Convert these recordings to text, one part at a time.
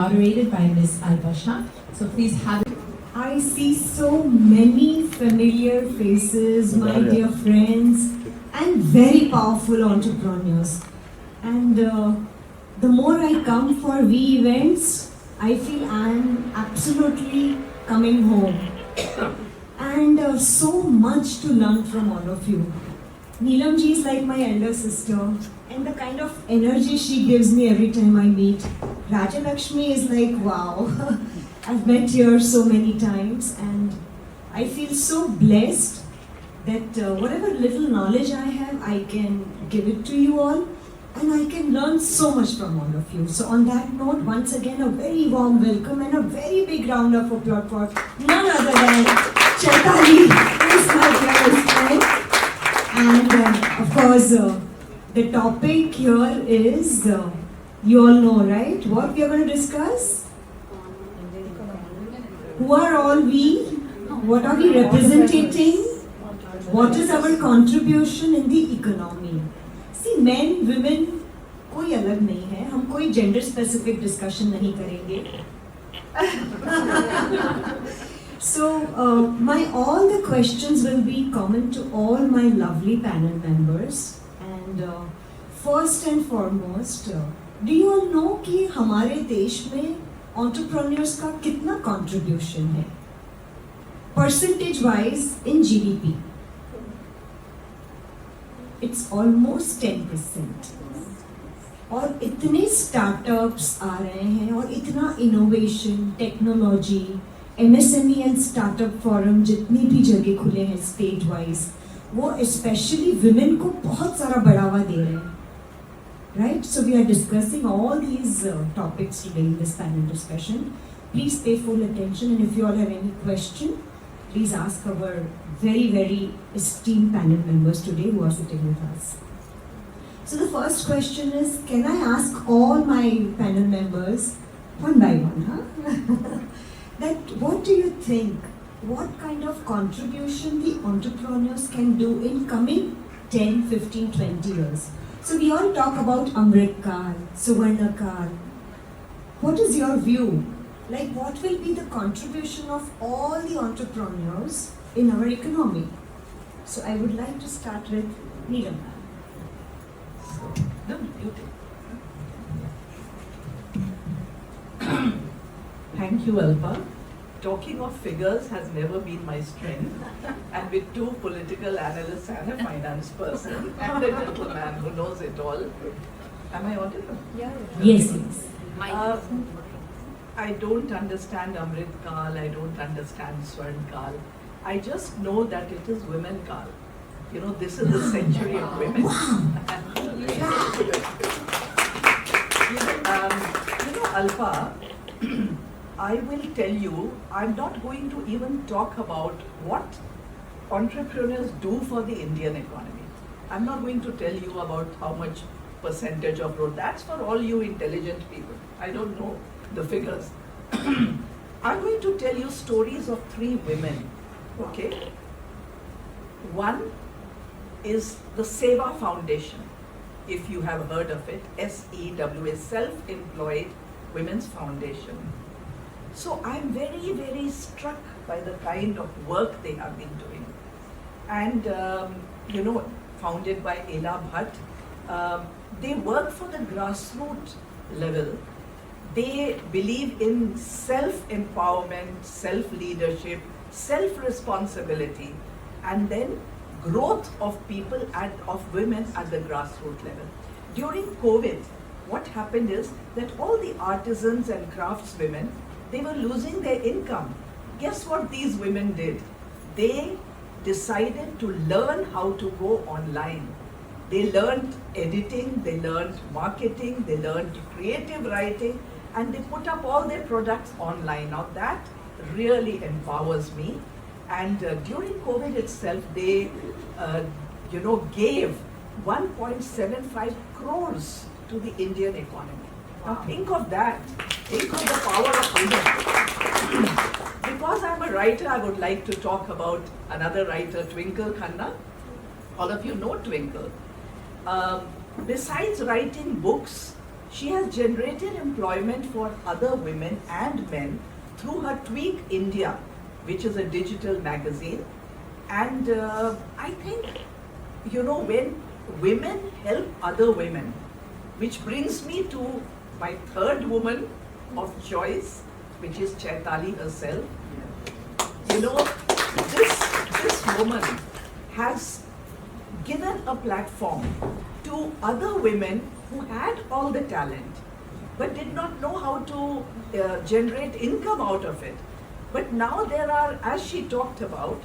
Moderated by Miss Alpa. So please have it. I see so many familiar faces, my dear friends, and very powerful entrepreneurs. And the more I come for V events, I feel I am absolutely coming home. And so much to learn from all of you. Neelam ji is like my elder sister, and the kind of energy she gives me every time I meet. Rajalakshmi is like, wow, I've met her so many times, and I feel so blessed that whatever little knowledge I have, I can give it to you all, and I can learn so much from all of you. So on that note, once again, a very warm welcome and a very big round of applause for none other than Chaitali, who is my dearest friend. And of course, the topic here is, you all know, right? What we are going to discuss? Who are all we? What are we representing? What is our contribution in the economy? See, men, women, कोई अलग नहीं है. हम कोई gender specific discussion नहीं करेंगे. So, all the questions will be common to all my lovely panel members. And first and foremost, do you all know कि हमारे देश में entrepreneurs का कितना contribution है? Percentage wise in GDP, it's almost 10%. और इतने startups आ रहे हैं और इतना innovation, technology, MSME and startup forum जितनी भी जगह खुले हैं state wise, वो especially women को बहुत सारा बढ़ावा दे रहे हैं. Right? So we are discussing all these topics today in this panel discussion. Please pay full attention, and if you all have any question, please ask our very, very esteemed panel members today who are sitting with us. So the first question is, can I ask all my panel members, one by one, that what do you think, what kind of contribution the entrepreneurs can do in coming 10, 15, 20 years? So we all talk about Amrit Kal, Suvarna Kal. What is your view? Like, what will be the contribution of all the entrepreneurs in our economy? So I would like to start with Neelam. Thank you, Alpa. Talking of figures has never been my strength, and with two political analysts and a finance person and a gentleman who knows it all. Am I audible? Yeah. Yes, yes. I don't understand Amrit Kal, I don't understand Swarn Kal. I just know that it is Women Kal. You know, this is the century of women. Alpa, I will tell you, I'm not going to even talk about what entrepreneurs do for the Indian economy. I'm not going to tell you about how much percentage of growth. That's for all you intelligent people. I don't know the figures. I'm going to tell you stories of three women, okay? One is the Seva Foundation, if you have heard of it, SEWA, Self-Employed Women's Foundation. So I'm very, very struck by the kind of work they have been doing. And, founded by Ela Bhatt, they work for the grassroots level. They believe in self-empowerment, self-leadership, self-responsibility, and then growth of people and of women at the grassroots level. During COVID, what happened is that all the artisans and craftswomen, they were losing their income. Guess what these women did? They decided to learn how to go online. They learned editing, they learned marketing, they learned creative writing, and they put up all their products online. Now that really empowers me. And during COVID itself, they, gave 1.75 crores to the Indian economy. Now think of that. Think of the power of women. Because I'm a writer, I would like to talk about another writer, Twinkle Khanna. All of you know Twinkle. Besides writing books, She has generated employment for other women and men through her Tweak India, which is a digital magazine. And I think, when women help other women, which brings me to my third woman of choice, which is Chaitali herself. This woman has given a platform to other women who had all the talent but did not know how to generate income out of it. But now there are, as she talked about,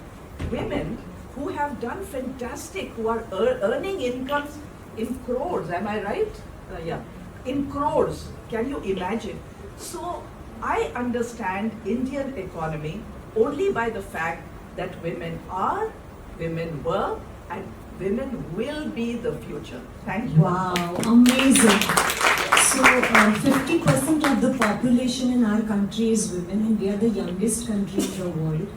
women who have done fantastic, who are earning incomes in crores. Am I right? Yeah, in crores. Can you imagine? So I understand Indian economy only by the fact that women are, women were, and women will be the future. Thank you. Wow, amazing. So 50% of the population in our country is women, and we are the youngest country in the world.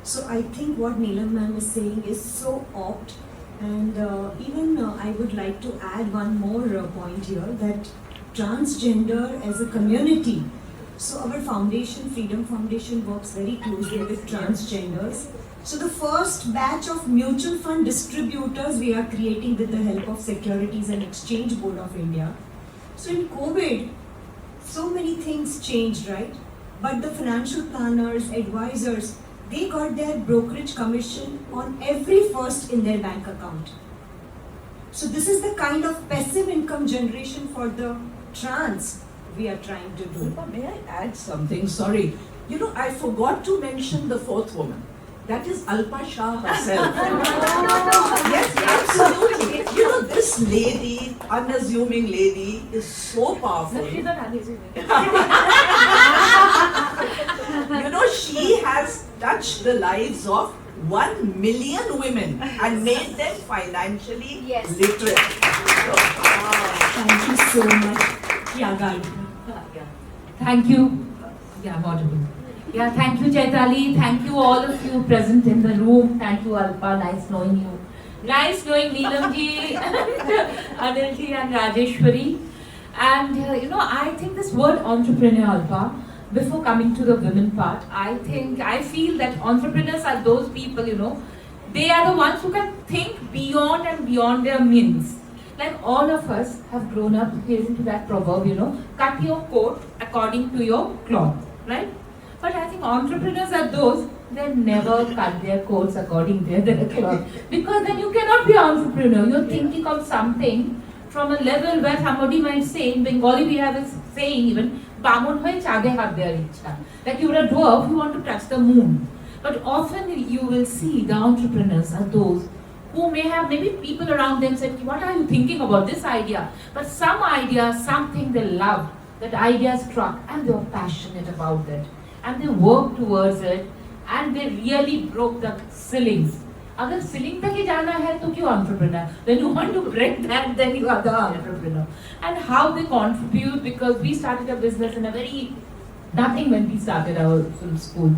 So I think what Neelam ma'am is saying is so apt, and even I would like to add one more point here, that transgender as a community. So our foundation, Freedom Foundation, works very closely with transgenders. So the first batch of mutual fund distributors we are creating with the help of Securities and Exchange Board of India. So in COVID, so many things changed, right? But the financial planners, advisors, they got their brokerage commission on every first in their bank account. So this is the kind of passive income generation for the trans we are trying to do. Alpa, may I add something? Sorry. I forgot to mention the fourth woman. That is Alpa Shah herself. Yes, absolutely. This lady, unassuming lady, is so powerful. She's not unassuming. She has touched the lives of 1 million women and made them financially literate. Thank you so much. Yeah, Garg. Thank you. Yeah, I'm audible. Yeah, thank you, Chaitali. Thank you, all of you present in the room. Thank you, Alpa. Nice knowing you. Nice knowing Neelam ji, Anil ji, and Rajeshwari. And I think this word entrepreneur, Alpa, before coming to the women part, I feel that entrepreneurs are those people, they are the ones who can think beyond and beyond their means. Like all of us have grown up hearing to that proverb, cut your coat according to your cloth, right? But I think entrepreneurs are those, they never cut their coats according to their cloth. Because then you cannot be an entrepreneur. You're thinking of something from a level where somebody might say, in Bengali we have a saying even, Bamun hoye chade hat deyar ichha. Like you're a dwarf, you want to touch the moon. But often you will see the entrepreneurs are those who may have maybe people around them said, what are you thinking about this idea? But some idea, something they loved, that idea struck and they were passionate about it. And they worked towards it and they really broke the ceilings. Agar ceiling tak hi jana hai to kyun entrepreneur? When you want to break that, then you are the entrepreneur. And how they contribute, because we started a business in a very nothing when we started our film school.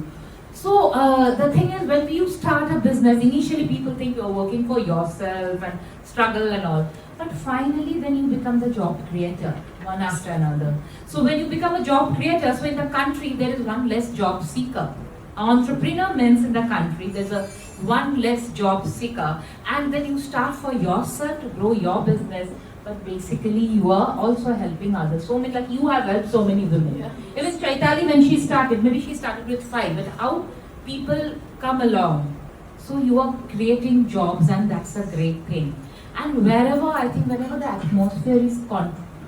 So the thing is, when you start a business, initially people think you're working for yourself and struggle and all. But finally, then you become the job creator, one after another. So when you become a job creator, so in the country, there is one less job seeker. Entrepreneur means in the country, there's a one less job seeker. And then you start for yourself to grow your business. But basically, you are also helping others. So many, like you have helped so many women. Even Chaitali, when she started, maybe she started with 5, but how people come along. So you are creating jobs, and that's a great thing. And whenever the atmosphere is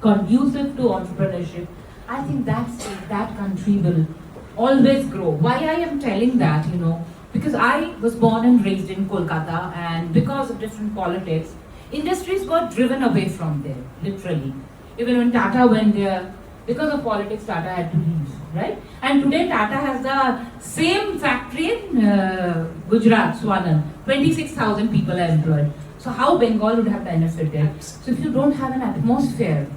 conducive to entrepreneurship, I think that country will always grow. Why I am telling that, because I was born and raised in Kolkata, and because of different politics, industries got driven away from there, literally. Even when Tata went there, because of politics, Tata had to leave, right? And today Tata has the same factory in Gujarat, Swanan. 26,000 people are employed. So how Bengal would have benefited? So if you don't have an atmosphere,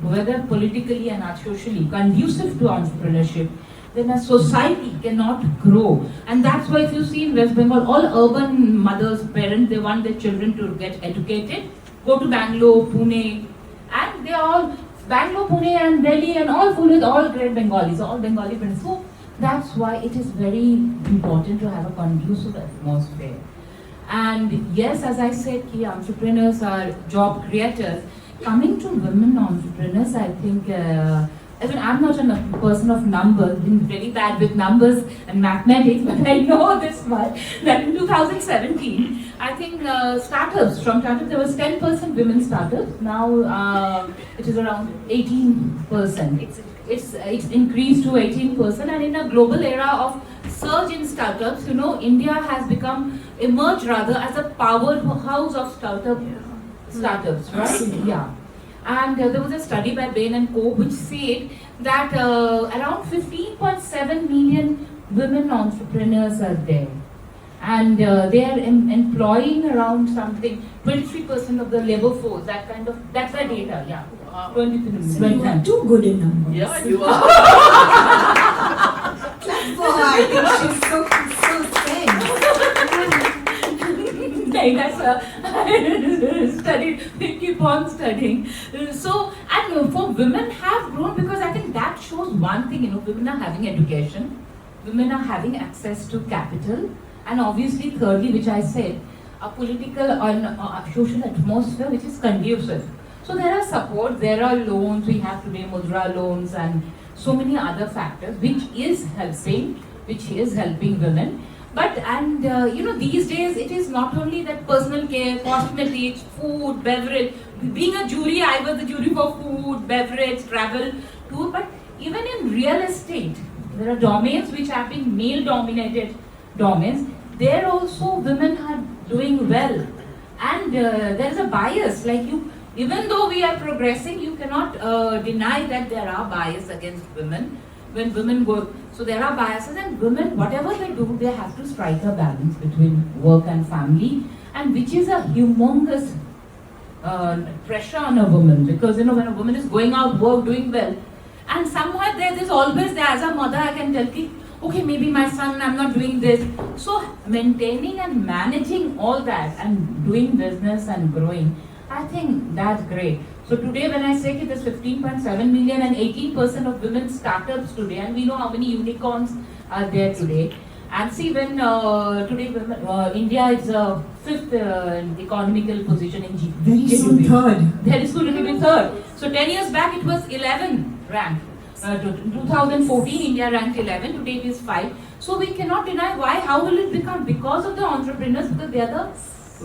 whether politically and socially, conducive to entrepreneurship, then a society cannot grow. And that's why if you see in West Bengal, all urban mothers, parents, they want their children to get educated, go to Bangalore, Pune, and they all Bangalore, Pune and Delhi and all full with all great Bengalis, all Bengali friends. So that's why it is very important to have a conducive atmosphere. And yes, as I said, key entrepreneurs are job creators. Coming to women entrepreneurs, I think, I mean, I'm not a person of numbers, been very bad with numbers and mathematics, but I know this much, that in 2017, I think from startups, there was 10% women startups. Now it is around 18%. It's increased to 18%, and in a global era of surge in startups, you know, India has emerged rather as a powerhouse of startups, right? Yeah. And there was a study by Bain and Co. which said that around 15.7 million women entrepreneurs are there. And they are employing around something, 23% of the labor force, that's the data, yeah. 23%. So you are too good in numbers. Yeah, you are. Clap for her. I think she's so That's studied, we keep on studying. So, and for women have grown because I think that shows one thing, you know, women are having education, women are having access to capital, and obviously thirdly, which I said, a political and social atmosphere which is conducive. So there are support, there are loans, we have today Mudra loans and so many other factors which is helping women. But you know, these days it is not only that personal care, cosmetics, food, beverage. Being a jury, I was the jury for food, beverage, travel, tour. But even in real estate, there are domains which have been male-dominated domains. There also women are doing well, and there is a bias. Like you, even though we are progressing, you cannot deny that there are bias against women. When women work, so there are biases, and women, whatever they do, they have to strike a balance between work and family, and which is a humongous pressure on a woman, because you know, when a woman is going out work, doing well, and somewhere there's always there, as a mother I can tell you, okay, maybe my son, I'm not doing this. So maintaining and managing all that and doing business and growing, I think that's great. So today when I say there's 15.7 million and 18% of women startups today, and we know how many unicorns are there today. And see, when today India is 5th economical position in GDP. Very soon third. Very soon it will be third. So 10 years back it was 11 ranked. 2014 India ranked 11, today it is 5. So we cannot deny why, how will it become? Because of the entrepreneurs, because they are the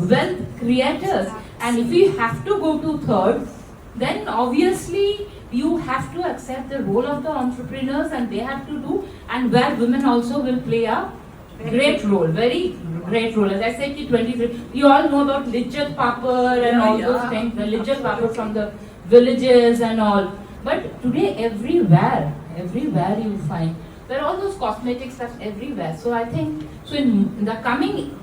wealth creators. And if we have to go to third, then obviously you have to accept the role of the entrepreneurs, and they have to do, and where women also will play a great role, very great role. As I said, 23, you all know about Lijjat Papad and all those things, the Lijjat Papad from the villages and all. But today everywhere you find, there are all those cosmetic stuff everywhere. So I think, so in the coming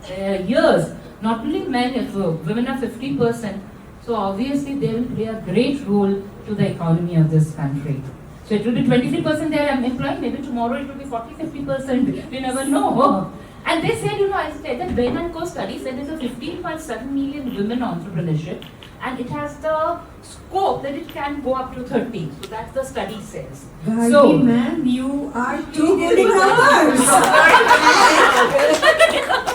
years, not only men, if women are 50%, so obviously they will play a great role to the economy of this country. So it will be 23% they are employing, maybe tomorrow it will be 40-50%, we never know. And they said, you know, I said that Bain and Co study said there's a 15.7 million women entrepreneurship, and it has the scope that it can go up to 30. So that's the study says. Gargi, So, ma'am, you are too good in numbers.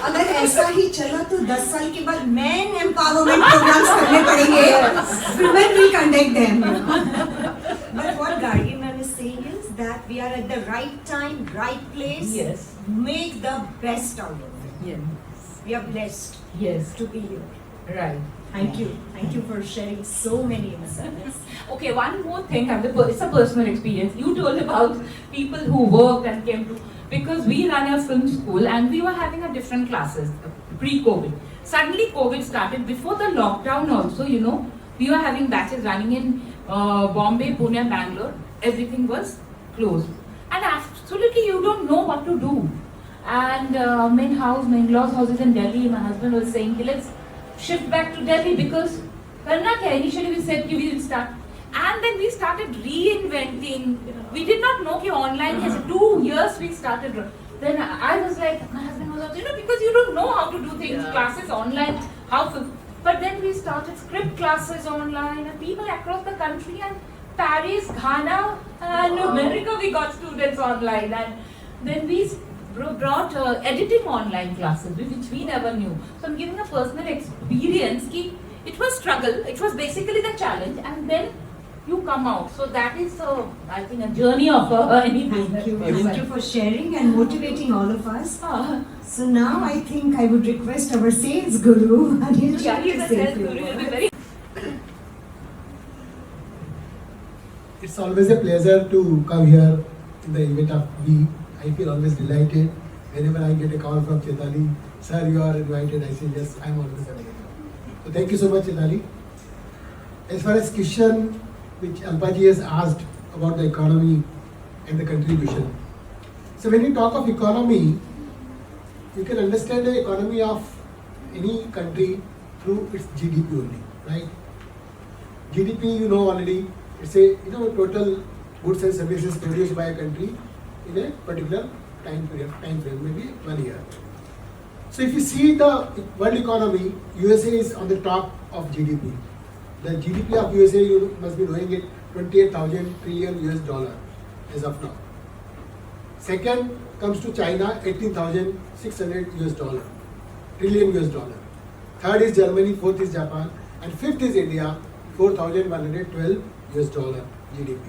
अगर ऐसा ही चला तो 10 साल के बाद men empowerment programs करने पड़ेंगे. Women will conduct them. But what Gargi ma'am is saying is that we are at the right time, right place. yes, Make the best out of it. yes, We are blessed yes, to be here. right. Thank you. Thank you for sharing so many insights. Okay, one more thing, it's a personal experience. You told about people who worked and came to, because we run a film school and we were having a different classes pre-COVID. Suddenly COVID started. Before the lockdown also, you know, we were having batches running in Bombay, Pune, Bangalore. Everything was closed. And absolutely you don't know what to do. And my in-laws' houses in Delhi, my husband was saying, let's shift back to Delhi because karna kya? Initially we said we will start, and then we started reinventing. We did not know that online has 2 years we started. Then I was like, my husband was also, you know, because you don't know how to do things, classes online, how to. But then we started script classes online, and people across the country, and Paris, Ghana, and America we got students online, and then we brought editing online classes, which we never knew. So I'm giving a personal experience. It was struggle, it was basically the challenge, and then you come out. So that is, I think, a journey of any business. Thank you for sharing and motivating all of us. So now I think I would request our sales guru, Anil, Yeah, he's to a say sales a few guru. He'll be words. very. It's always a pleasure to come here in the event of B. I feel always delighted whenever I get a call from Chetali. Sir, you are invited. I say yes, I am always available. So thank you so much, Chetali. As far as question which Alpa ji has asked about the economy and the contribution. So when you talk of economy, you can understand the economy of any country through its GDP only, right? GDP, you know already, it's a total goods and services produced by a country in a particular time frame, maybe 1 year. So if you see the world economy, USA is on the top of GDP. The GDP of USA, you must be knowing it, 28,000 trillion US dollar as of now. Second comes to China, 18,600 US dollar, trillion US dollar. Third is Germany, fourth is Japan, and fifth is India, 4,112 US dollar GDP.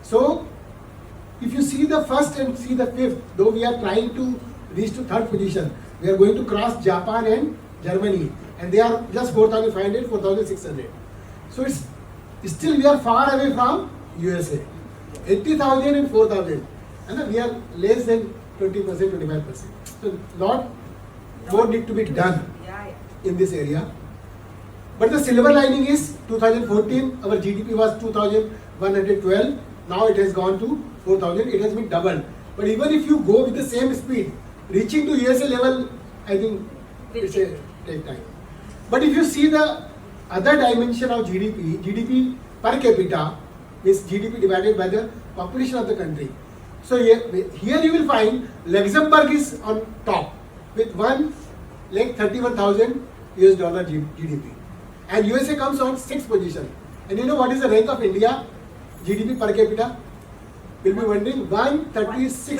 So, if you see the first and see the fifth, though we are trying to reach to third position, we are going to cross Japan and Germany, and they are just 4,500, 4,600. So it's still we are far away from USA. 80,000 and 4,000, and we are less than 20%, 25%. So lot more need to be done in this area. But the silver lining is 2014 our GDP was 2,112. Now it has gone to 4,000. It has been doubled. But even if you go with the same speed, reaching to USA level, I think it's a take time. But if you see the other dimension of GDP, GDP per capita is GDP divided by the population of the country. So here you will find Luxembourg is on top with 1,31,000 US dollar GDP, and USA comes on 6th position. And you know what is the rank of India GDP per capita? Will be wondering 136.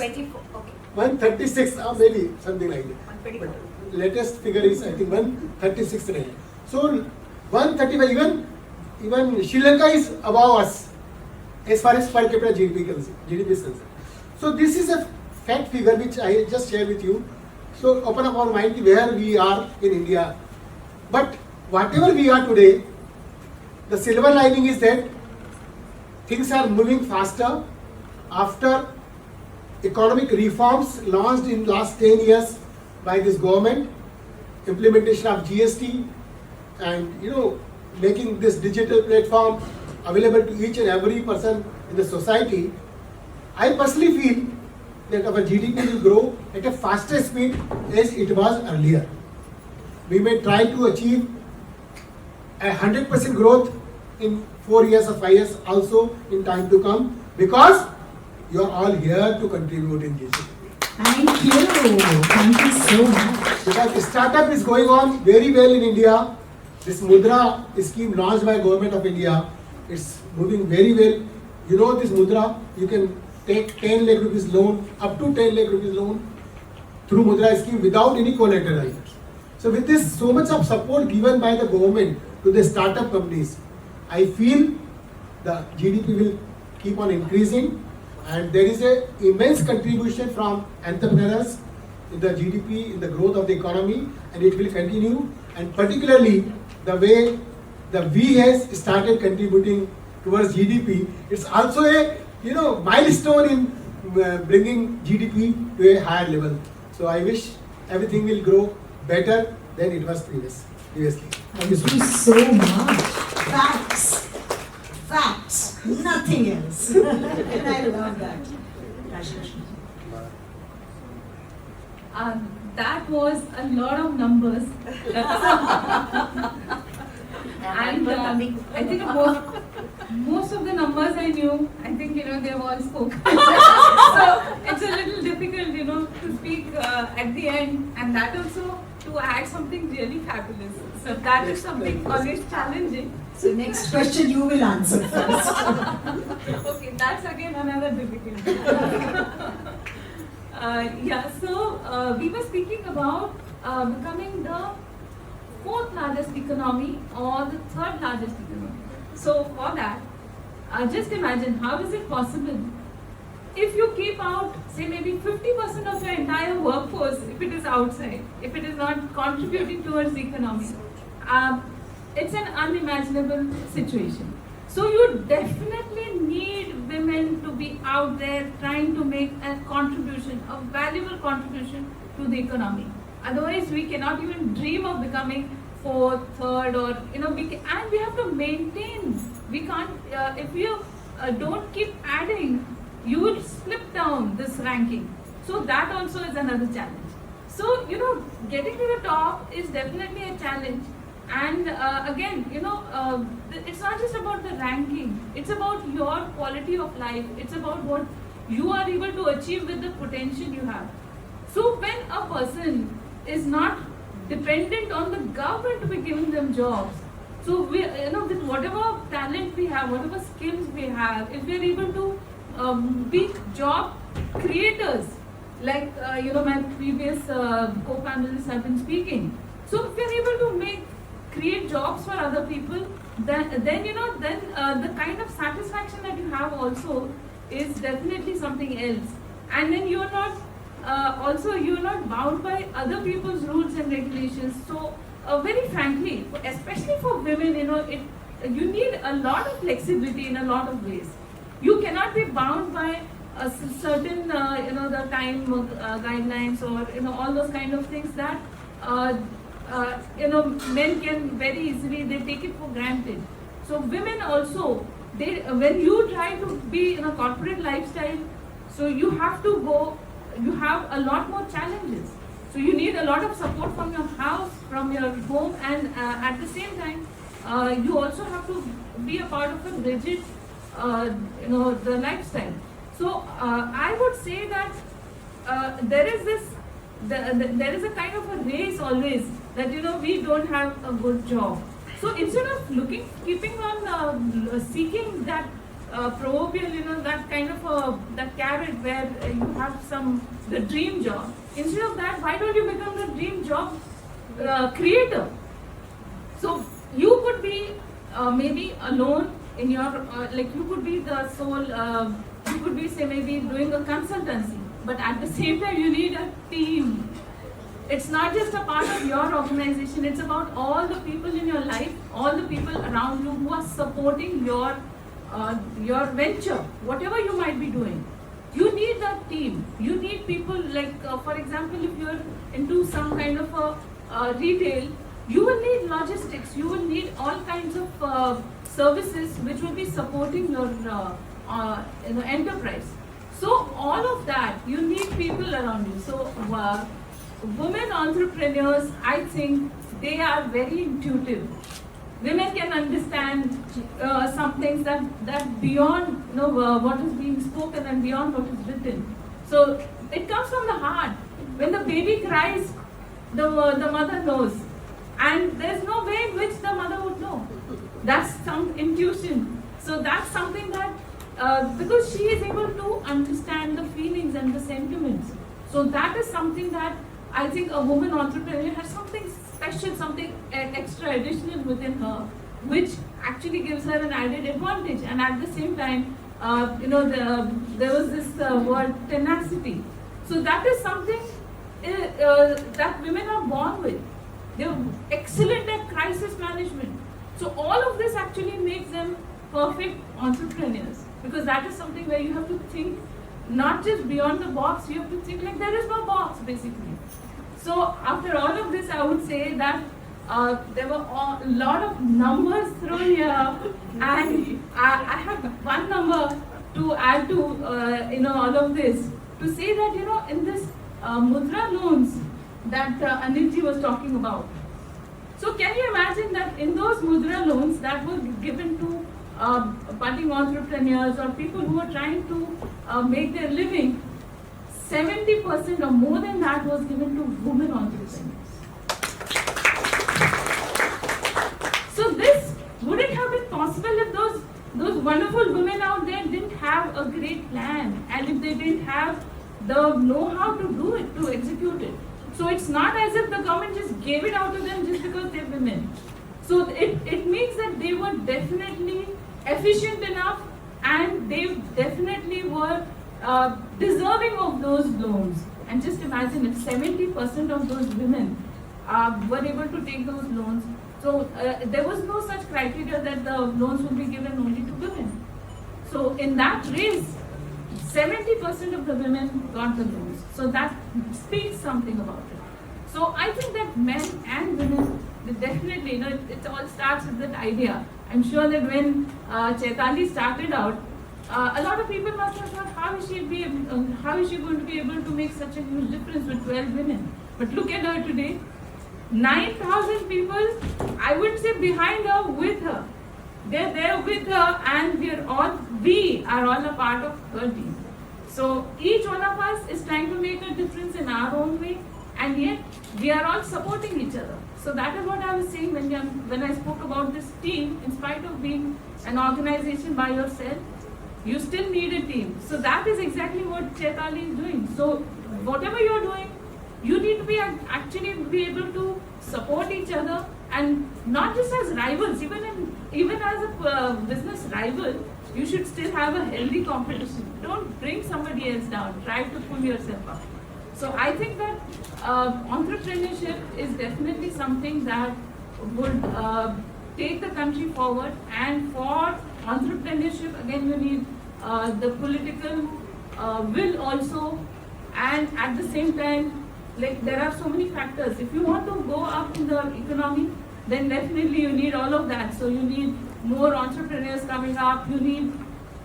136, or maybe something like that. But latest figure is I think 136 rank. So 135, even Sri Lanka is above us as far as per capita GDP is concerned. So this is a fact figure which I just share with you. So open up our mind where we are in India. But whatever we are today, the silver lining is that things are moving faster after economic reforms launched in last 10 years by this government, implementation of GST, and making this digital platform available to each and every person in the society. I personally feel that our GDP will grow at a faster speed as it was earlier. We may try to achieve 100% growth in 4 years or 5 years also in time to come, because you are all here to contribute in GDP. Thank you so much. Because startup is going on very well in India. This Mudra scheme launched by Government of India, it's moving very well. You know this Mudra, you can take 10 lakh rupees loan, up to 10 lakh rupees loan through Mudra scheme without any collateral. So with this so much of support given by the government to the startup companies, I feel the GDP will keep on increasing, and there is a immense contribution from entrepreneurs in the GDP, in the growth of the economy, and it will continue. And particularly the way the V has started contributing towards GDP, it's also a milestone in bringing GDP to a higher level. So I wish everything will grow better than it was previously. Thank you so much. So much. Facts, nothing else. And I love that. Rajalakshmi. That was a lot of numbers. And I think most of the numbers I knew. I think they've all spoken. So it's a little difficult, to speak at the end, and that also to add something really fabulous. So that is something always challenging. So next question you will answer first. Okay, that's again another difficulty. We were speaking about becoming the fourth largest economy or the third largest economy. So for that, just imagine how is it possible if you keep out, say maybe 50% of your entire workforce, if it is outside, if it is not contributing towards the economy. It's an unimaginable situation. So you definitely need women to be out there trying to make a contribution, a valuable contribution to the economy. Otherwise, we cannot even dream of becoming fourth, third, or and we have to maintain. We can't if you don't keep adding, you will slip down this ranking. So that also is another challenge. So getting to the top is definitely a challenge. And again, it's not just about the ranking. It's about your quality of life. It's about what you are able to achieve with the potential you have. So when a person is not dependent on the government to be giving them jobs, so we, with whatever talent we have, whatever skills we have, if we are able to be job creators, like my previous co-panelists have been speaking. So if we are able to create jobs for other people, then the kind of satisfaction that you have also is definitely something else. And then you're not bound by other people's rules and regulations. So very frankly, especially for women, you need a lot of flexibility in a lot of ways. You cannot be bound by a certain the time guidelines or all those kind of things that men can very easily, they take it for granted. So women also, when you try to be in a corporate lifestyle, so you have a lot more challenges. So you need a lot of support from your house, from your home, and at the same time, you also have to be a part of a rigid, the lifestyle. So I would say that there is a kind of a race always that we don't have a good job. So instead of keeping on seeking that proverbial, that kind of that carrot where you have the dream job. Instead of that, why don't you become the dream job creator? So you could be maybe alone in your you could be the sole. You could be maybe doing a consultancy, but at the same time you need a team. It's not just a part of your organization, it's about all the people in your life, all the people around you who are supporting your venture, whatever you might be doing. You need that team. You need people for example, if you're into some kind of a retail, you will need logistics, you will need all kinds of services which will be supporting your enterprise. So all of that, you need people around you. So women entrepreneurs, I think they are very intuitive. Women can understand some things that beyond what is being spoken and beyond what is written. So it comes from the heart. When the baby cries, the mother knows, and there's no way in which the mother would know. That's some intuition. So that's something that because she is able to understand the feelings and the sentiments. So that is something that I think a woman entrepreneur has something special, something extra additional within her, which actually gives her an added advantage. And at the same time, there was this word tenacity. So that is something that women are born with. They're excellent at crisis management. So all of this actually makes them perfect entrepreneurs, because that is something where you have to think not just beyond the box, you have to think like there is no box basically. So after all of this, I would say that there were a lot of numbers thrown here, and I have one number to add to all of this, to say that in this mudra loans that Anilji was talking about. So can you imagine that in those mudra loans that were given to budding entrepreneurs or people who are trying to make their living, 70% or more than that was given to women entrepreneurs. So this wouldn't have been possible if those wonderful women out there didn't have a great plan, and if they didn't have the know-how to do it, to execute it. So it's not as if the government just gave it out to them just because they're women. So it means that they were definitely efficient enough, and they definitely were deserving of those loans. And just imagine if 70% of those women were able to take those loans. So there was no such criteria that the loans would be given only to women. So in that race, 70% of the women got the loans. So that speaks something about it. So I think that men and women, they definitely, it all starts with that idea. I'm sure that when Chaitali started out, a lot of people must have thought, how is she going to be able to make such a huge difference with 12 women? But look at her today. 9,000 people, I would say, behind her, with her. They're there with her, and we are all a part of her team. So each one of us is trying to make a difference in our own way, and yet we are all supporting each other. So that is what I was saying when I spoke about this team. In spite of being an organization by yourself, you still need a team. So that is exactly what Chaitali is doing. So whatever you're doing, you need to be actually be able to support each other, and not just as rivals. Even as a business rival, you should still have a healthy competition. Don't bring somebody else down. Try to pull yourself up. So I think that entrepreneurship is definitely something that would take the country forward. And for entrepreneurship, again, you need the political will also, and at the same time, like, there are so many factors. If you want to go up in the economy, then definitely you need all of that. So you need more entrepreneurs coming up. You need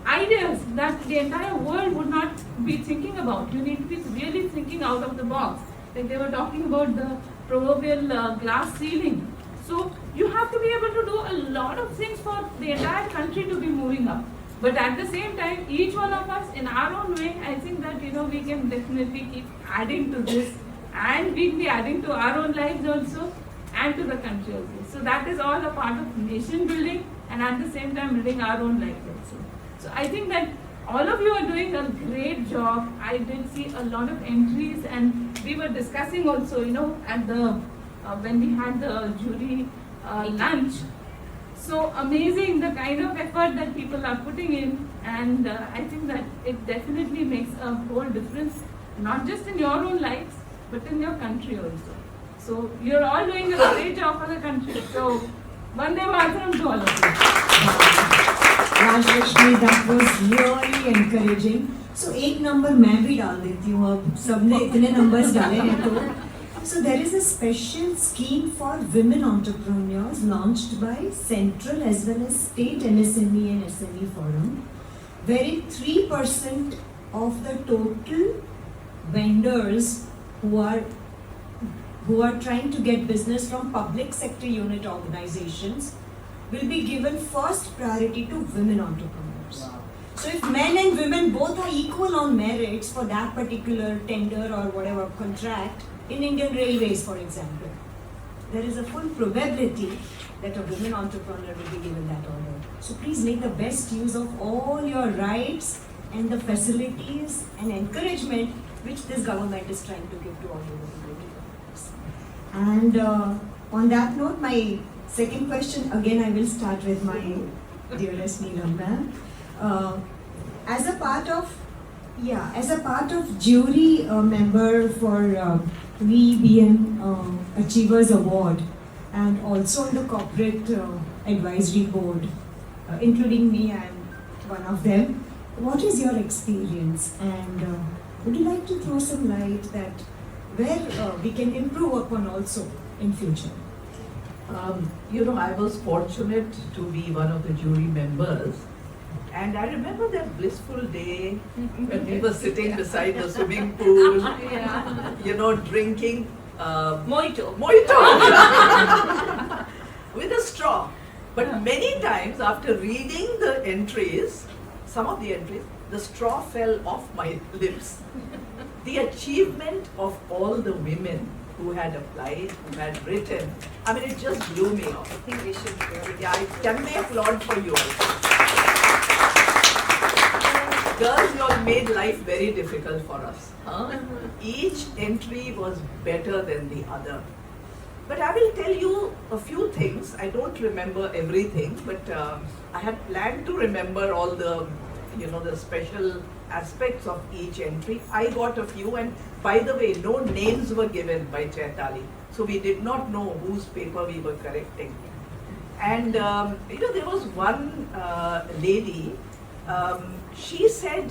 ideas that the entire world would not be thinking about. You need to be really thinking out of the box. Like they were talking about the proverbial glass ceiling. So you have to be able to do a lot of things for the entire country to be moving up. But at the same time, each one of us in our own way, I think that we can definitely keep adding to this, and we'll be adding to our own lives also, and to the country also. So that is all a part of nation building, and at the same time building our own lives also. So I think that all of you are doing a great job. I did see a lot of entries, and we were discussing also, at the when we had the jury lunch. So amazing the kind of effort that people are putting in, and I think that it definitely makes a whole difference, not just in your own lives, but in your country also. So you're all doing a great job for the country. So Vande Mataram to all of you. Rajalakshmi, that was really encouraging. So एक number मैं भी डाल देती हूँ अब सबने इतने numbers डाले हैं तो. So there is a special scheme for women entrepreneurs launched by Central as well as State MSME and SME Forum, wherein 3% of the total vendors who are trying to get business from public sector unit organizations will be given first priority to women entrepreneurs. Wow. So if men and women both are equal on merits for that particular tender or whatever contract, in Indian Railways, for example, there is a full probability that a women entrepreneur will be given that order. So please make the best use of all your rights and the facilities and encouragement which this government is trying to give to all the women entrepreneurs. And on that note, my second question, again I will start with my dearest Neelam ma'am. As a part of jury member for VBM Achievers Award, and also on the corporate advisory board, including me, I am one of them. What is your experience, and would you like to throw some light that where we can improve upon also in future? I was fortunate to be one of the jury members, and I remember that blissful day when we were sitting beside the swimming pool, drinking Mojito. with a straw. But many times after reading the entries, some of the entries, the straw fell off my lips. the achievement of all the women who had applied, who had written, I mean, it just blew me off. I think we should really. Yeah, can we applaud for you all? Girls, you all made life very difficult for us. Huh? Each entry was better than the other. But I will tell you a few things. I don't remember everything, but I had planned to remember all the, the special aspects of each entry. I got a few, and by the way, no names were given by Chaitali. So we did not know whose paper we were correcting. And there was one lady, she said,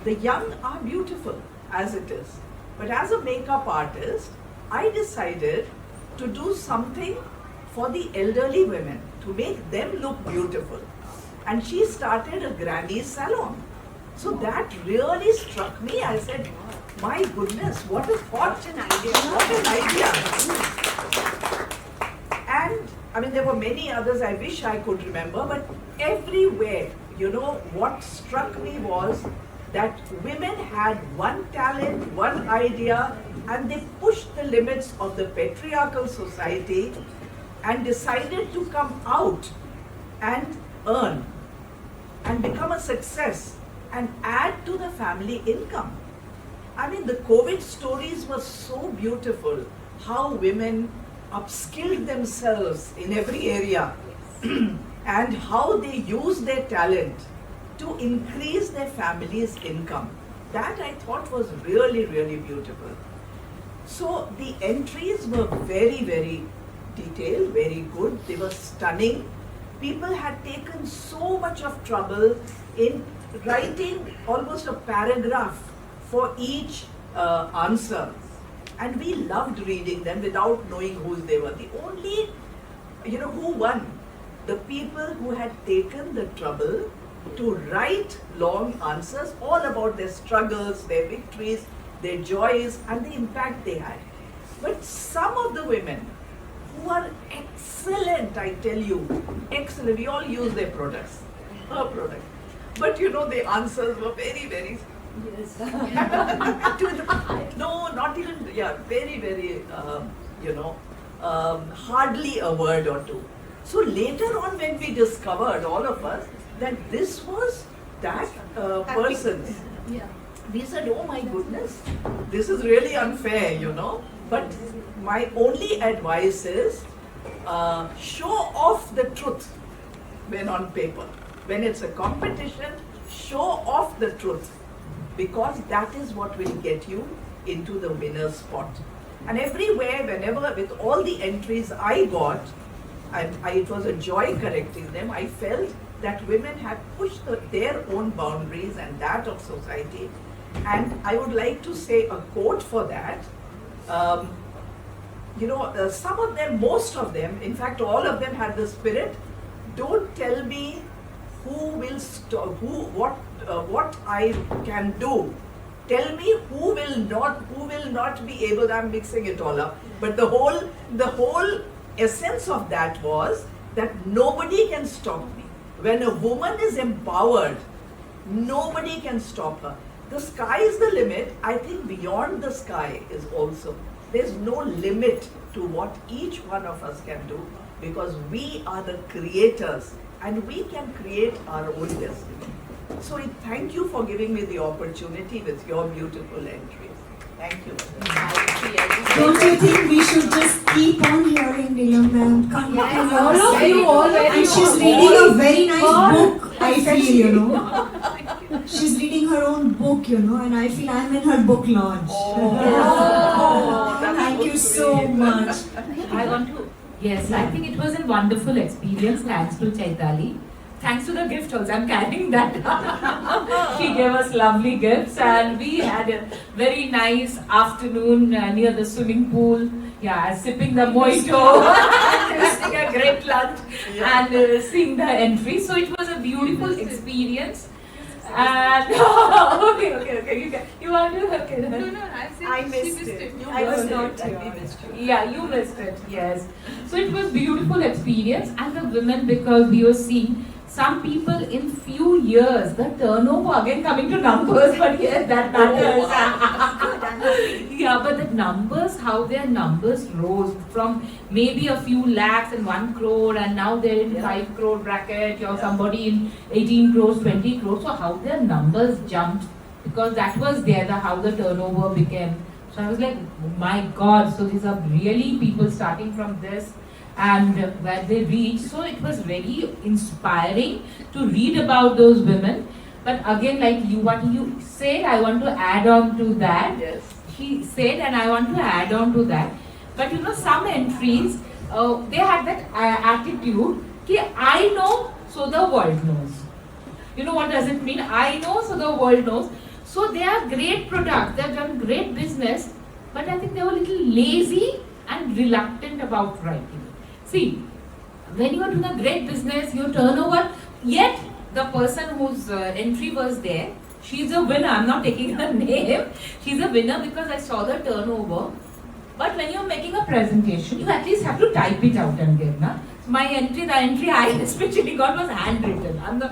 the young are beautiful as it is. But as a makeup artist, I decided to do something for the elderly women, to make them look beautiful. And she started a granny salon. So that really struck me. I said, my goodness, what a thought. What an idea. What an idea. And I mean, there were many others I wish I could remember, but everywhere, what struck me was that women had one talent, one idea, and they pushed the limits of the patriarchal society and decided to come out and earn and become a success and add to the family income. I mean, the COVID stories were so beautiful, how women upskilled themselves in every area and how they used their talent to increase their family's income. That I thought was really, really beautiful. So the entries were very, very detailed, very good. They were stunning. People had taken so much of trouble in writing almost a paragraph for each answer. And we loved reading them without knowing who they were. The only, who won? The people who had taken the trouble to write long answers all about their struggles, their victories, their joys, and the impact they had. But some of the women who are excellent, I tell you, excellent. We all use their products, her product. But the answers were very, very. Yes. No, not even, very, very, hardly a word or two. So later on, when we discovered, all of us, that this was that person's, Yeah. we said, oh my goodness, this is really unfair, But my only advice is, show off the truth when on paper. When it's a competition, show off the truth, because that is what will get you into the winner's spot. And everywhere, whenever, with all the entries I got, it was a joy correcting them. I felt that women had pushed their own boundaries and that of society. And I would like to say a quote for that. Some of them, most of them, in fact, all of them had the spirit, don't tell me who will stop, what I can do. Tell me who will not be able, I'm mixing it all up. But the whole essence of that was that nobody can stop me. When a woman is empowered, nobody can stop her. The sky is the limit. I think beyond the sky is also. There's no limit to what each one of us can do, because we are the creators and we can create our own destiny. So thank you for giving me the opportunity with your beautiful entries. Thank you. Don't you think we should just keep on hearing Neelam ma'am? Yes, All of you already. And she's reading a very nice book, I feel, She's reading her own book, and I feel I'm in her book launch. Thank you so much. I want to, yes, I think it was a wonderful experience. Thanks to Chaitali. Thanks to the gift also, I'm carrying that. She gave us lovely gifts and we had a very nice afternoon near the swimming pool. Yeah, sipping the mojito, having a great lunch and seeing the entry. So it was a beautiful experience. And okay, you want to? Okay. No, I missed it. I was not here. Yeah, you missed it, yes. So it was beautiful experience, and the women, because we were seeing some people in few years, the turnover, again coming to numbers, but yes, that matters. Yeah, but the numbers, how their numbers rose from maybe a few lakhs and 1 crore, and now they're in 5 crore bracket, or somebody in 18 crores, 20 crores. So how their numbers jumped, because that was there, how the turnover became. So I was like, oh my God, so these are really people starting from this and where they reach. So it was very inspiring to read about those women. But again, like what you said, I want to add on to that. Yes. He said, and I want to add on to that. But you know, some entries, they had that attitude, ki I know, so the world knows. You know what does it mean? I know, so the world knows. So they are great products, they have done great business, but I think they were a little lazy and reluctant about writing. See, when you are doing a great business, your turnover, yet the person whose entry was there, she's a winner. I'm not taking her name. She's a winner because I saw the turnover. But when you're making a presentation, you at least have to type it out and give. Na? My entry, the entry I especially got was handwritten.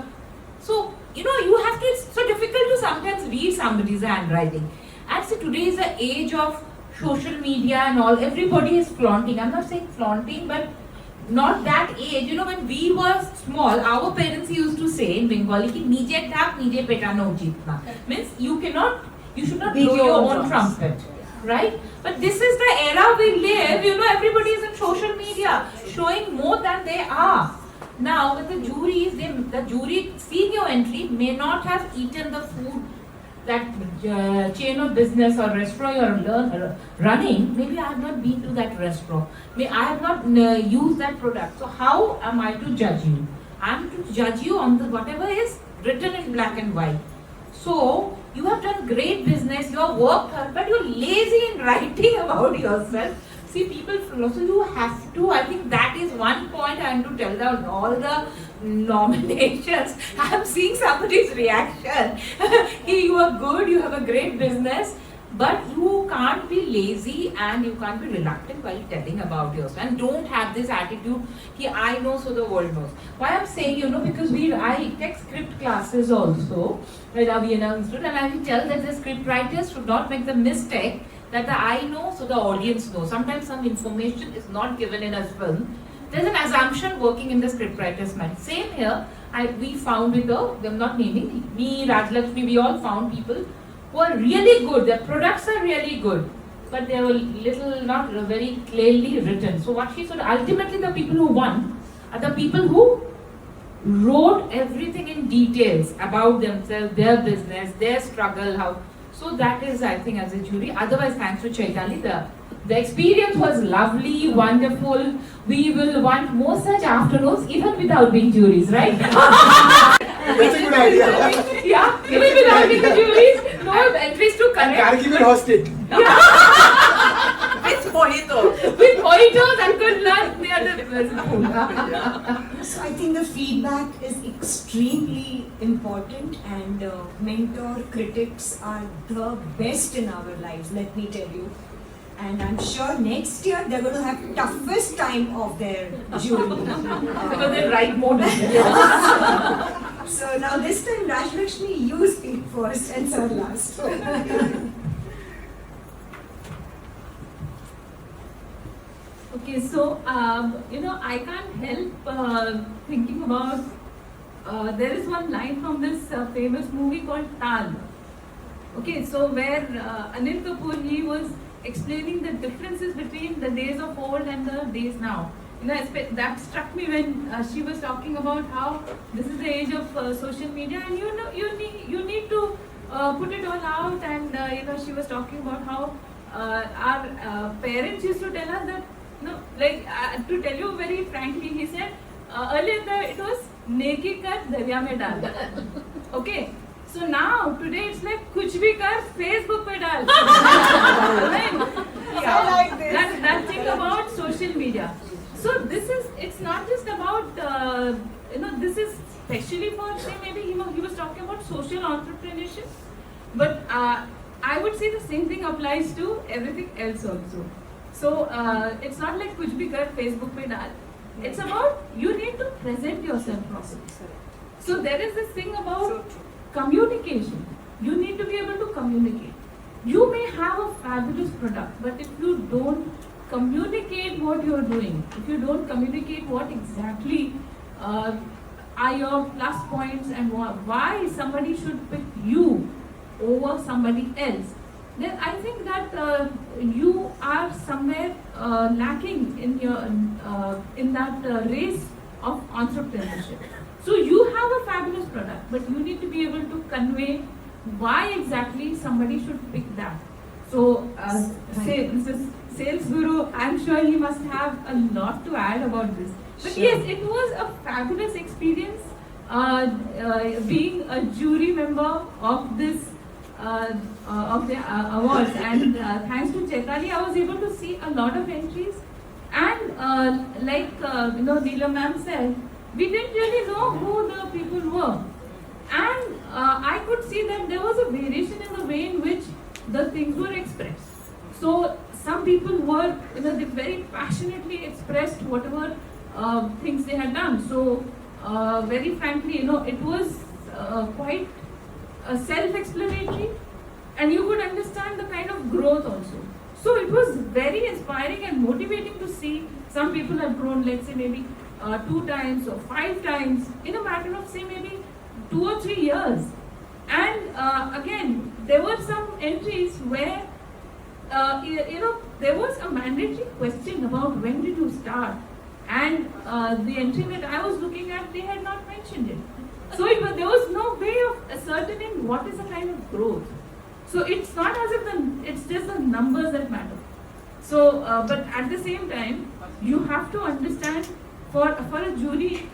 So, you know, you have to, it's so difficult to sometimes read somebody's handwriting. And so today is the age of social media and all, everybody is flaunting. I'm not saying flaunting, but not that age. You know, when we were small, our parents used to say in Bengali, ki nije thak, nije petano jitna. Means you should not blow your own trumpet. Right? But this is the era we live. You know, everybody is in social media, showing more than they are. Now, with the juries, the jury seeing your entry may not have eaten the food that chain of business or restaurant you're running. Maybe I have not been to that restaurant. Maybe I have not used that product. So how am I to judge you? I am to judge you on the whatever is written in black and white. So you have done great business, you have worked hard, but you're lazy in writing about yourself. See, people, so you have to, I think that is one point I am to tell down all the nominations. I am seeing somebody's reaction. You are good, you have a great business, but you can't be lazy and you can't be reluctant while telling about yourself. And don't have this attitude, ki I know so the world knows. Why I'm saying, you know, because I take script classes also, when we announced it, and I will tell that the script writers should not make the mistake that the I know, so the audience knows. Sometimes some information is not given in a film. There's an assumption working in the scriptwriter's mind. Same here, we found with I'm not naming, me, Rajalakshmi, we all found people who are really good. Their products are really good, but they were not very clearly written. So what she said, ultimately the people who won are the people who wrote everything in details about themselves, their business, their struggle, how. So that is, I think, as a jury. Otherwise, thanks to Chaitali, the experience was lovely, wonderful. We will want more such afternoons, even without being juries, right? That's a good idea. Yeah, even without being juries, no entries to And correct. Gargi will host it. With mojito. With mojitos and good lunch near the So I think the feedback is extremely important, and mentor critics are the best in our lives, let me tell you. And I'm sure next year they're going to have toughest time of their jury. Because they write more than So now this time Rajalakshmi, you speak first and sir last. Okay, so you know, I can't help thinking about there is one line from this famous movie called Tal. Okay, so where Anil Kapoor, he was explaining the differences between the days of old and the days now. You know, that struck me when she was talking about how this is the age of social media, and you know, you need to put it all out. And you know, she was talking about how our parents used to tell us that, you know, like to tell you very frankly, he said earlier that it was neki kar darya mein dal. Okay. So now, today it's like kuch bhi kar Facebook pe dal. Right? Yeah. I like this. That thing about social media. So this is, it's not just about, you know, this is especially for, say, maybe he was talking about social entrepreneurship. But I would say the same thing applies to everything else also. So it's not like kuch bhi kar Facebook pe dal. It's about, you need to present yourself properly. So there is this thing about So true. communication. You need to be able to communicate. You may have a fabulous product, but if you don't communicate what you're doing, if you don't communicate what exactly are your plus points and why somebody should pick you over somebody else, then I think that you are somewhere lacking in your in that race of entrepreneurship. So you have a fabulous product, but you need to be able to convey why exactly somebody should pick that. So, say this is sales guru. I'm sure he must have a lot to add about this. But Sure. yes, it was a fabulous experience being a jury member of this of the awards. And thanks to Chaitali, I was able to see a lot of entries. And Neelam ma'am said, we didn't really know who the people were. And I could see that there was a variation in the way in which the things were expressed. So some people were, they very passionately expressed whatever things they had done. So very frankly, it was quite self-explanatory, and you could understand the kind of growth also. So it was very inspiring and motivating to see some people have grown, let's say maybe 2 times or 5 times in a matter of say maybe 2 or 3 years. And again, there were some entries where there was a mandatory question about when did you start, and the entry that I was looking at, they had not mentioned it. So there was no way of ascertaining what is the kind of growth. So it's not as if it's just the numbers that matter. So, but at the same time, you have to understand for a jury,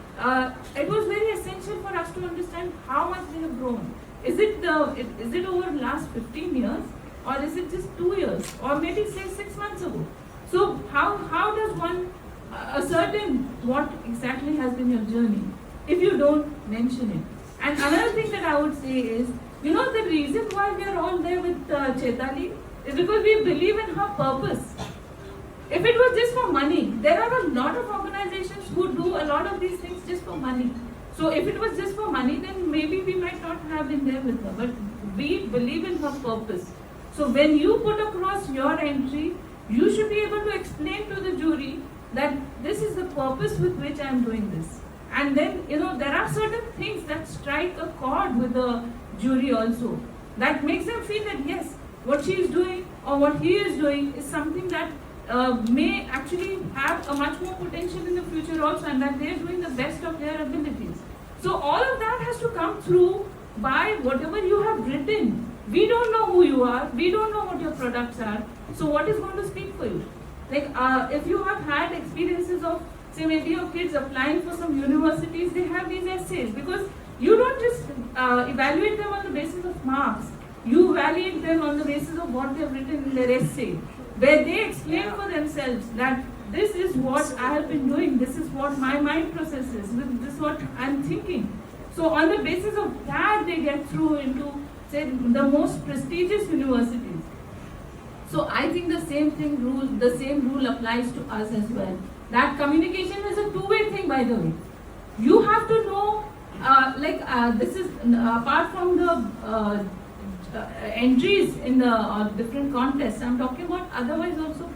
it was very essential for us to understand how much they have grown. Is it over the last 15 years, or is it just 2 years, or maybe say 6 months ago? So how does one ascertain what exactly has been your journey if you don't mention it? And another thing that I would say is, the reason why we are all there with Chaitali is because we believe in her purpose. If it was just for money, there are a lot of organizations who do a lot of these things just for money. So if it was just for money, then maybe we might not have been there with her. But we believe in her purpose. So when you put across your entry, you should be able to explain to the jury that this is the purpose with which I am doing this. And then, there are certain things that strike a chord with the jury also. That makes them feel that yes, what she is doing or what he is doing is something that may actually have a much more potential in the future also, and that they are doing the best of their abilities. So all of that has to come through by whatever you have written. We don't know who you are, we don't know what your products are, so what is going to speak for you? Like if you have had experiences of, say maybe your kids applying for some universities, they have these essays, because you don't just evaluate them on the basis of marks, you evaluate them on the basis of what they have written in their essay, where they explain for themselves that this is what I have been doing, this is what my mind processes, this is what I am thinking. So on the basis of that, they get through into, say, the most prestigious universities. So I think the same rule applies to us as well. That communication is a two-way thing, by the way. You have to know, this is apart from the entries in the different contests, I'm talking about otherwise also.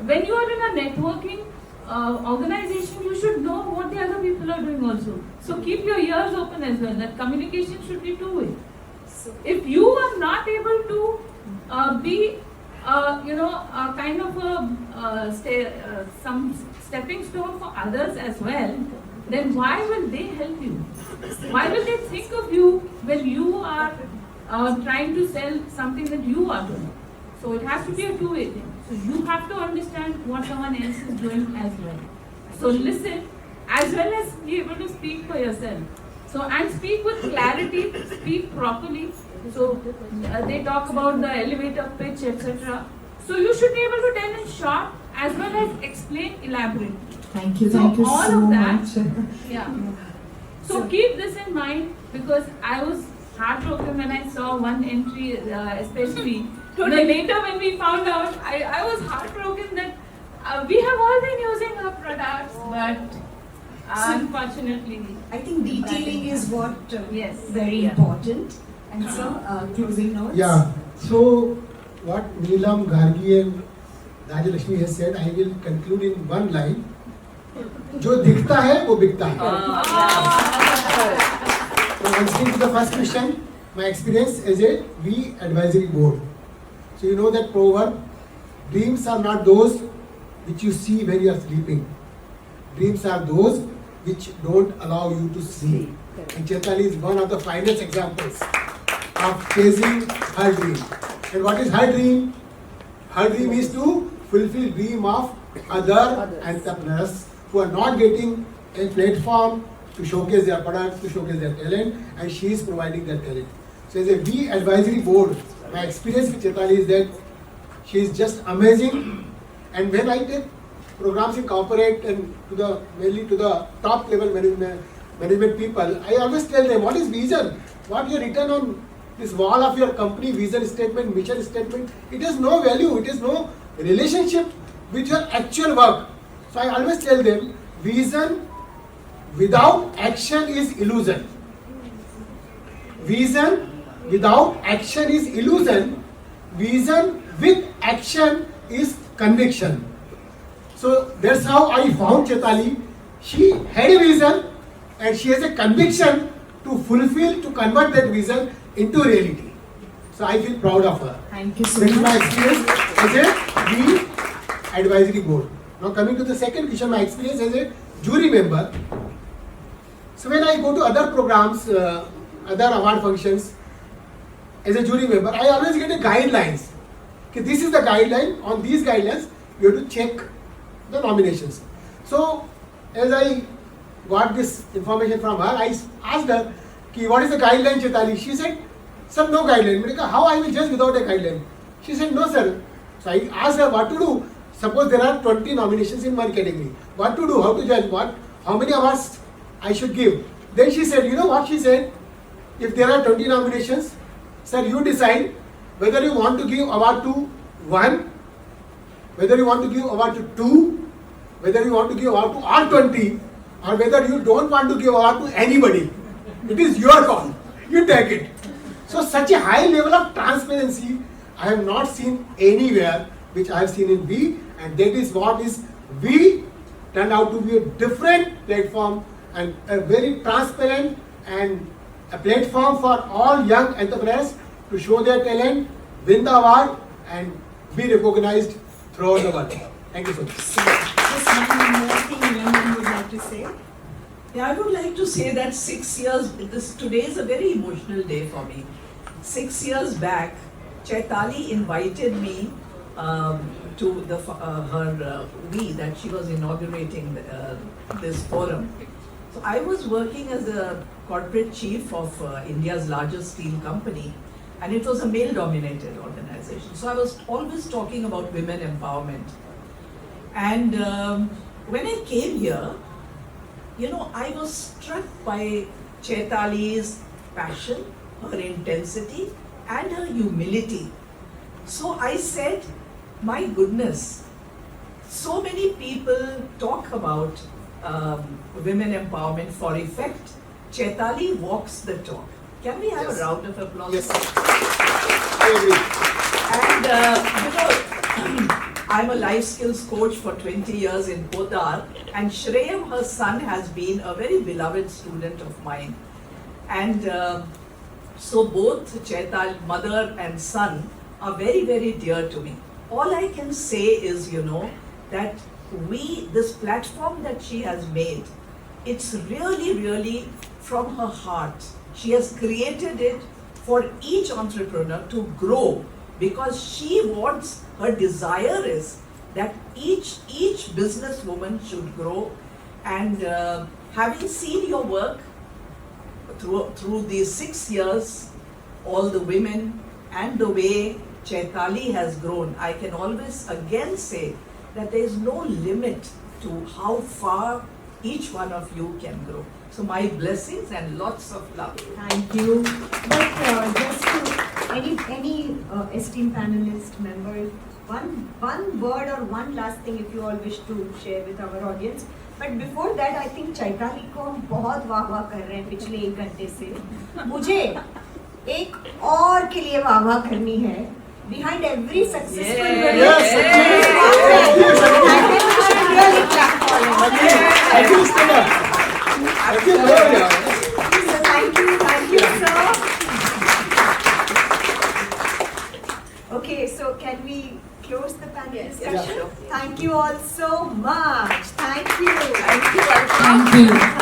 When you are in a networking organization, you should know what the other people are doing also. So keep your ears open as well. That communication should be two-way. If you are not able to be kind of some stepping stone for others as well, then why will they help you? Why will they think of you when you are trying to sell something that you are doing? So it has to be a two-way thing. So you have to understand what someone else is doing as well. So listen as well as be able to speak for yourself. So and speak with clarity, speak properly. So they talk about the elevator pitch, etc. So you should be able to tell in short as well as explain elaborately. Thank you So all all of that, much. yeah. So keep this in mind, because I was heartbroken when I saw one entry, especially. Later when we found out, I was heartbroken that we have all been using her products, but Unfortunately. I think detailing is what Yes. very Yeah. important. And so, closing notes. Yeah. So what Neelam, Gargi and Rajalakshmi has said, I will conclude in one line. जो दिखता है वो बिकता है. So answering to the first question, my experience as a V advisory board. So you know that proverb, dreams are not those which you see when you are sleeping. Dreams are those which don't allow you to sleep. And Chaitali is one of the finest examples of chasing her dream. And what is her dream? Her dream is to fulfill dream of other entrepreneurs who are not getting a platform to showcase their products, to showcase their talent, and she is providing that talent. So as a V advisory board, my experience with Chaitali is that she is just amazing. And when I take programs in corporate and mainly to the top level management people, I always tell them, what is vision? What you written on this wall of your company, vision statement, mission statement, it has no value, it has no relationship with your actual work. So I always tell them, vision without action is illusion. Vision without action is illusion. Vision with action is conviction. So that's how I found Chaitali. She had a vision and she has a conviction to fulfill, to convert that vision into reality. So I feel proud of her. Thank you so This is my much. experience as a V advisory board. Now coming to the second question, my experience as a jury member. So when I go to other programs, other award functions, as a jury member, I always get a guidelines. Okay, this is the guideline. On these guidelines, you have to check the nominations. So as I got this information from her, I asked her, what is the guideline, Chaitali? She said, sir, no guideline. I said, how I will judge without a guideline? She said, no, sir. So I asked her what to do. Suppose there are 20 nominations in one category. What to do? How to judge? How many awards I should give? Then she said, you know what she said? If there are 20 nominations, sir, you decide whether you want to give award to 1, whether you want to give award to 2, whether you want to give award to all 20, or whether you don't want to give award to anybody. It is your call. You take it. So such a high level of transparency I have not seen anywhere, which I have seen in V, and that is what is V turned out to be a different platform and a very transparent and a platform for all young entrepreneurs to show their talent, win the award, and be recognized throughout the world. Thank you so much. So, just one more thing Nandi would like to say. Yeah, I would like to say that 6 years, today is a very emotional day for me. 6 years back, Chaitali invited me to her V that she was inaugurating this forum. So I was working as a corporate chief of India's largest steel company, and it was a male-dominated organization. So I was always talking about women empowerment. And when I came here, I was struck by Chaitali's passion, her intensity, and her humility. So I said, my goodness, so many people talk about women empowerment for effect. Chaitali walks the talk. Can we have a round of applause? Yes. I agree. And I'm a life skills coach for 20 years in Kotar, and Shreyam, her son, has been a very beloved student of mine. And so both Chaital, mother and son, are very, very dear to me. All I can say is, that this platform that she has made, it's really, really from her heart. She has created it for each entrepreneur to grow, because she wants, her desire is that each businesswoman should grow. And having seen your work through these 6 years, all the women and the way Chaitali has grown, I can always again say that there is no limit to how far each one of you can grow. So my blessings and lots of love. Thank you. But just to any esteemed panelist member, one word or one last thing if you all wish to share with our audience. But before that I think Chaitali को हम बहुत वाह वाह कर रहे हैं पिछले 1 घंटे से. मुझे एक और के लिए वाह वाह करनी है. Behind every successful woman, Yes, there is one man. I think we should really clap for him. I feel stand up. I feel good. So thank you, sir. Okay, so can we close the panel discussion? sure. Thank you all so much. Thank you. Thank you, Alpa. Thank you.